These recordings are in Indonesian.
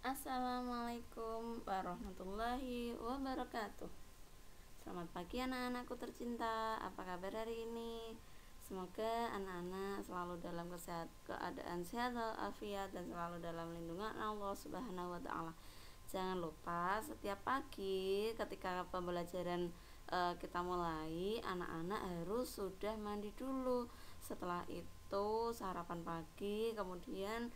Assalamualaikum warahmatullahi wabarakatuh. Selamat pagi anak-anakku tercinta. Apa kabar hari ini? Semoga anak-anak selalu dalam keadaan sehat walafiat dan selalu dalam lindungan Allah Subhanahu wa taala. Jangan lupa setiap pagi ketika pembelajaran kita mulai, anak-anak harus sudah mandi dulu. Setelah itu sarapan pagi, kemudian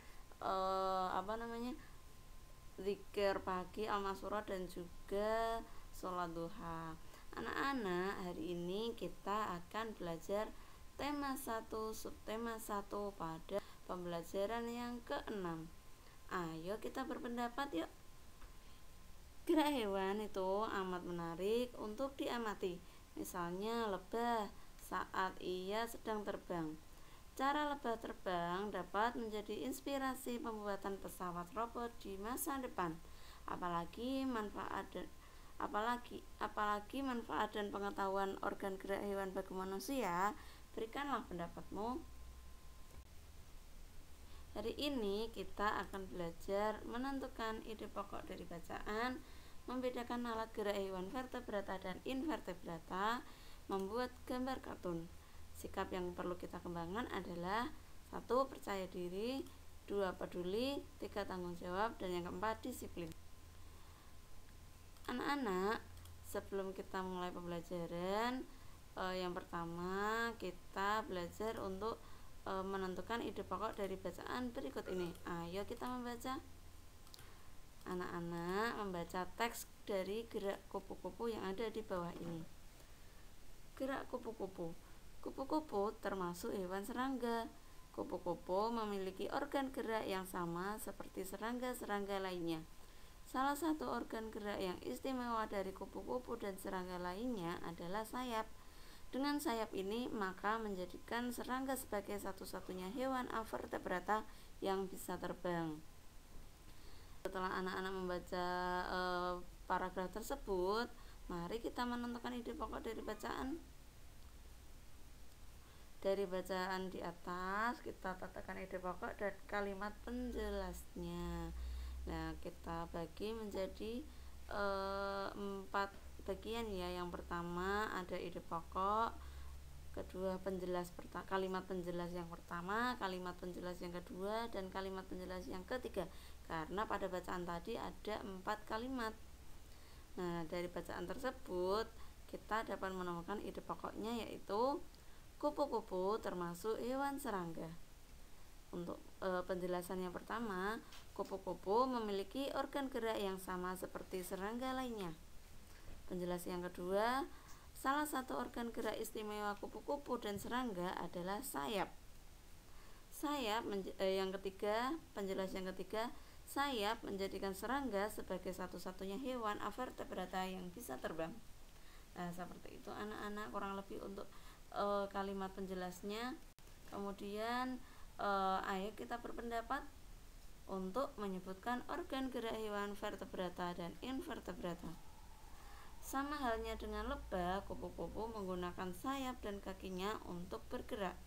zikir pagi, al-masyurah, dan juga sholat duha. Anak-anak, hari ini kita akan belajar tema 1, subtema 1 pada pembelajaran yang ke-6. Ayo kita berpendapat yuk. Gerak hewan itu amat menarik untuk diamati. Misalnya lebah saat ia sedang terbang. Cara lebah terbang dapat menjadi inspirasi pembuatan pesawat robot di masa depan. Apalagi manfaat dan pengetahuan organ gerak hewan bagi manusia. Berikanlah pendapatmu. Hari ini kita akan belajar menentukan ide pokok dari bacaan, membedakan alat gerak hewan vertebrata dan invertebrata, membuat gambar kartun. Sikap yang perlu kita kembangkan adalah 1. Percaya diri, 2. Peduli, 3. Tanggung jawab, dan yang keempat disiplin. Anak-anak, sebelum kita mulai pembelajaran, yang pertama kita belajar untuk menentukan ide pokok dari bacaan berikut ini. Ayo kita membaca. Anak-anak membaca teks dari gerak kupu-kupu yang ada di bawah ini. Gerak kupu-kupu. Kupu-kupu termasuk hewan serangga. Kupu-kupu memiliki organ gerak yang sama seperti serangga-serangga lainnya. Salah satu organ gerak yang istimewa dari kupu-kupu dan serangga lainnya adalah sayap. Dengan sayap ini maka menjadikan serangga sebagai satu-satunya hewan avertebrata yang bisa terbang. Setelah anak-anak membaca paragraf tersebut, mari kita menentukan ide pokok dari bacaan. Dari bacaan di atas kita katakan ide pokok dan kalimat penjelasnya. Nah, kita bagi menjadi 4 bagian ya. Yang pertama ada ide pokok, kedua kalimat penjelas yang pertama, kalimat penjelas yang kedua, dan kalimat penjelas yang ketiga. Karena pada bacaan tadi ada 4 kalimat. Nah, dari bacaan tersebut kita dapat menemukan ide pokoknya, yaitu kupu-kupu termasuk hewan serangga. Untuk penjelasan yang pertama, kupu-kupu memiliki organ gerak yang sama seperti serangga lainnya. Penjelasan yang kedua, salah satu organ gerak istimewa kupu-kupu dan serangga adalah sayap. Penjelasan yang ketiga, sayap menjadikan serangga sebagai satu-satunya hewan avertebrata yang bisa terbang. Nah, seperti itu anak-anak kurang lebih untuk kalimat penjelasnya. Kemudian ayo kita berpendapat untuk menyebutkan organ gerak hewan vertebrata dan invertebrata. Sama halnya dengan lebah, kupu-kupu menggunakan sayap dan kakinya untuk bergerak.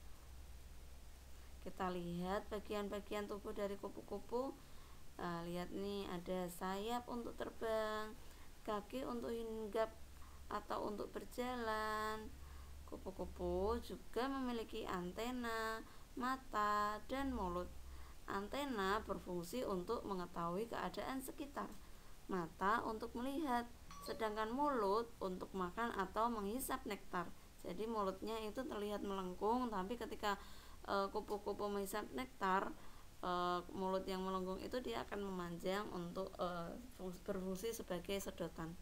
Kita lihat bagian-bagian tubuh dari kupu-kupu. Lihat nih, ada sayap untuk terbang, kaki untuk hinggap atau untuk berjalan. Kupu-kupu juga memiliki antena, mata, dan mulut. Antena berfungsi untuk mengetahui keadaan sekitar, mata untuk melihat, sedangkan mulut untuk makan atau menghisap nektar. Jadi mulutnya itu terlihat melengkung, tapi ketika kupu-kupu menghisap nektar, mulut yang melengkung itu dia akan memanjang untuk berfungsi sebagai sedotan.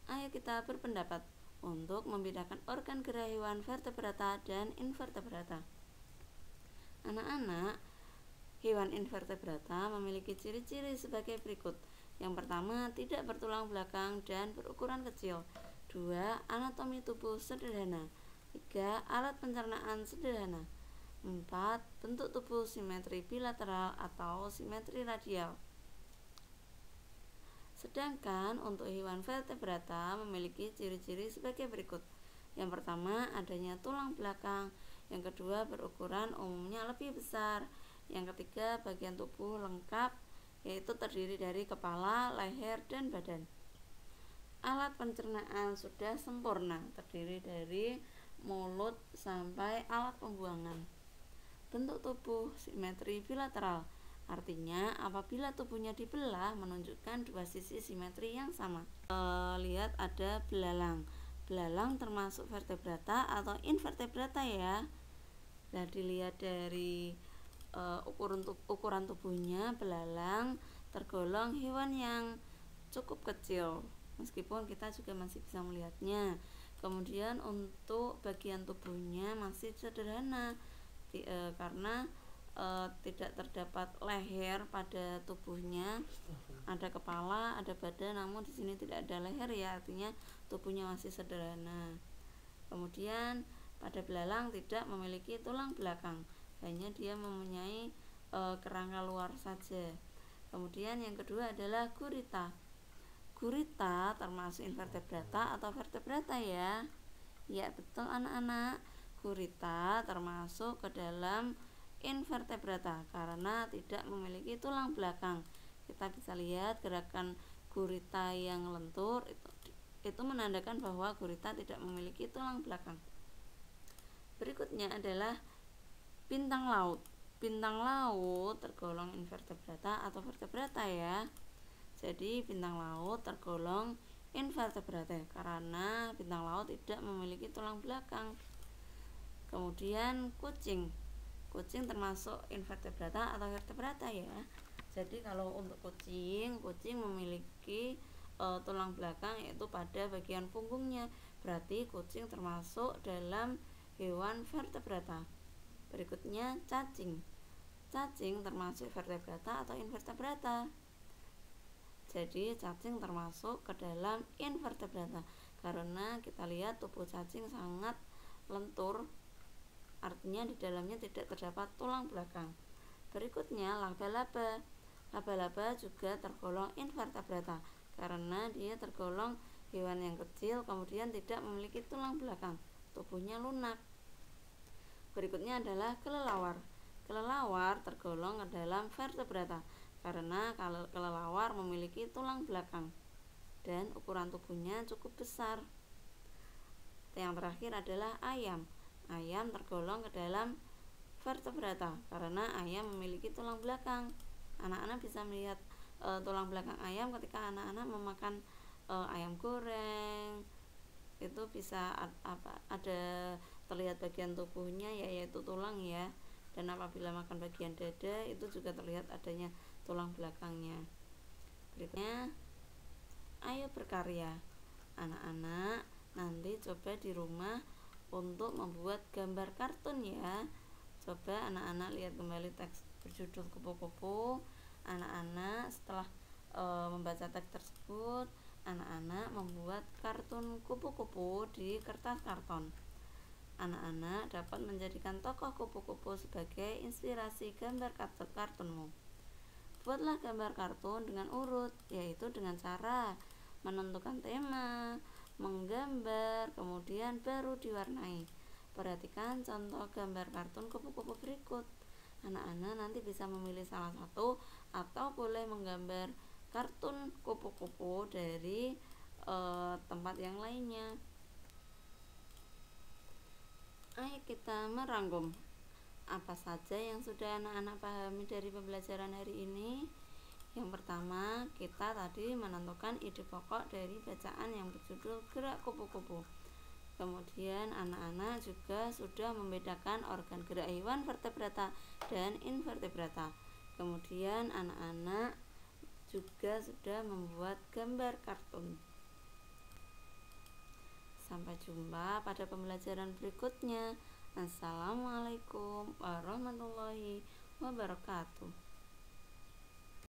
Ayo kita berpendapat untuk membedakan organ gerak hewan vertebrata dan invertebrata. Anak-anak, hewan invertebrata memiliki ciri-ciri sebagai berikut. Yang pertama, tidak bertulang belakang dan berukuran kecil. 2. Anatomi tubuh sederhana. 3. Alat pencernaan sederhana. 4. Bentuk tubuh simetri bilateral atau simetri radial. Sedangkan untuk hewan vertebrata memiliki ciri-ciri sebagai berikut. Yang pertama, adanya tulang belakang. Yang kedua, berukuran umumnya lebih besar. Yang ketiga, bagian tubuh lengkap. yaitu terdiri dari kepala, leher, dan badan. Alat pencernaan sudah sempurna, terdiri dari mulut sampai alat pembuangan. Bentuk tubuh simetri bilateral, artinya apabila tubuhnya dibelah menunjukkan dua sisi simetri yang sama. Lihat ada belalang. Belalang termasuk vertebrata atau invertebrata ya. Nah, dilihat dari ukuran tubuhnya, belalang tergolong hewan yang cukup kecil, meskipun kita juga masih bisa melihatnya. Kemudian untuk bagian tubuhnya masih sederhana karena tidak terdapat leher pada tubuhnya. Ada kepala, ada badan, namun di sini tidak ada leher ya, artinya tubuhnya masih sederhana. Kemudian pada belalang tidak memiliki tulang belakang, hanya dia mempunyai kerangka luar saja. Kemudian yang kedua adalah gurita. Gurita termasuk invertebrata atau vertebrata ya. Ya betul anak-anak, gurita termasuk ke dalam invertebrata karena tidak memiliki tulang belakang. Kita bisa lihat gerakan gurita yang lentur itu menandakan bahwa gurita tidak memiliki tulang belakang. Berikutnya adalah bintang laut. Bintang laut tergolong invertebrata atau vertebrata ya. Jadi bintang laut tergolong invertebrata karena bintang laut tidak memiliki tulang belakang. Kemudian kucing. Kucing termasuk invertebrata atau vertebrata ya. Jadi kalau untuk kucing memiliki tulang belakang yaitu pada bagian punggungnya. Berarti kucing termasuk dalam hewan vertebrata. Berikutnya cacing. Cacing termasuk vertebrata atau invertebrata. Jadi cacing termasuk ke dalam invertebrata karena kita lihat tubuh cacing sangat lentur, artinya di dalamnya tidak terdapat tulang belakang. Berikutnya laba-laba. Laba-laba juga tergolong invertebrata karena dia tergolong hewan yang kecil, kemudian tidak memiliki tulang belakang, tubuhnya lunak. Berikutnya adalah kelelawar. Kelelawar tergolong ke dalam vertebrata karena kelelawar memiliki tulang belakang dan ukuran tubuhnya cukup besar. Yang terakhir adalah ayam. Ayam tergolong ke dalam vertebrata karena ayam memiliki tulang belakang. Anak-anak bisa melihat tulang belakang ayam ketika anak-anak memakan ayam goreng. Itu bisa ada terlihat bagian tubuhnya yaitu tulang ya. Dan apabila makan bagian dada itu juga terlihat adanya tulang belakangnya. Berikutnya, ayo berkarya. Anak-anak nanti coba di rumah untuk membuat gambar kartun ya. Coba anak-anak lihat kembali teks berjudul kupu-kupu. Anak-anak setelah membaca teks tersebut, anak-anak membuat kartun kupu-kupu di kertas karton. Anak-anak dapat menjadikan tokoh kupu-kupu sebagai inspirasi gambar kartunmu. Buatlah gambar kartun dengan urut, yaitu dengan cara menentukan tema, menggambar, kemudian baru diwarnai. Perhatikan contoh gambar kartun kupu-kupu berikut. Anak-anak nanti bisa memilih salah satu atau boleh menggambar kartun kupu-kupu dari tempat yang lainnya. Ayo kita merangkum apa saja yang sudah anak-anak pahami dari pembelajaran hari ini. Yang pertama, kita tadi menentukan ide pokok dari bacaan yang berjudul Gerak Kupu-kupu. Kemudian anak-anak juga sudah membedakan organ gerak hewan vertebrata dan invertebrata. Kemudian anak-anak juga sudah membuat gambar kartun. Sampai jumpa pada pembelajaran berikutnya. Assalamualaikum warahmatullahi wabarakatuh.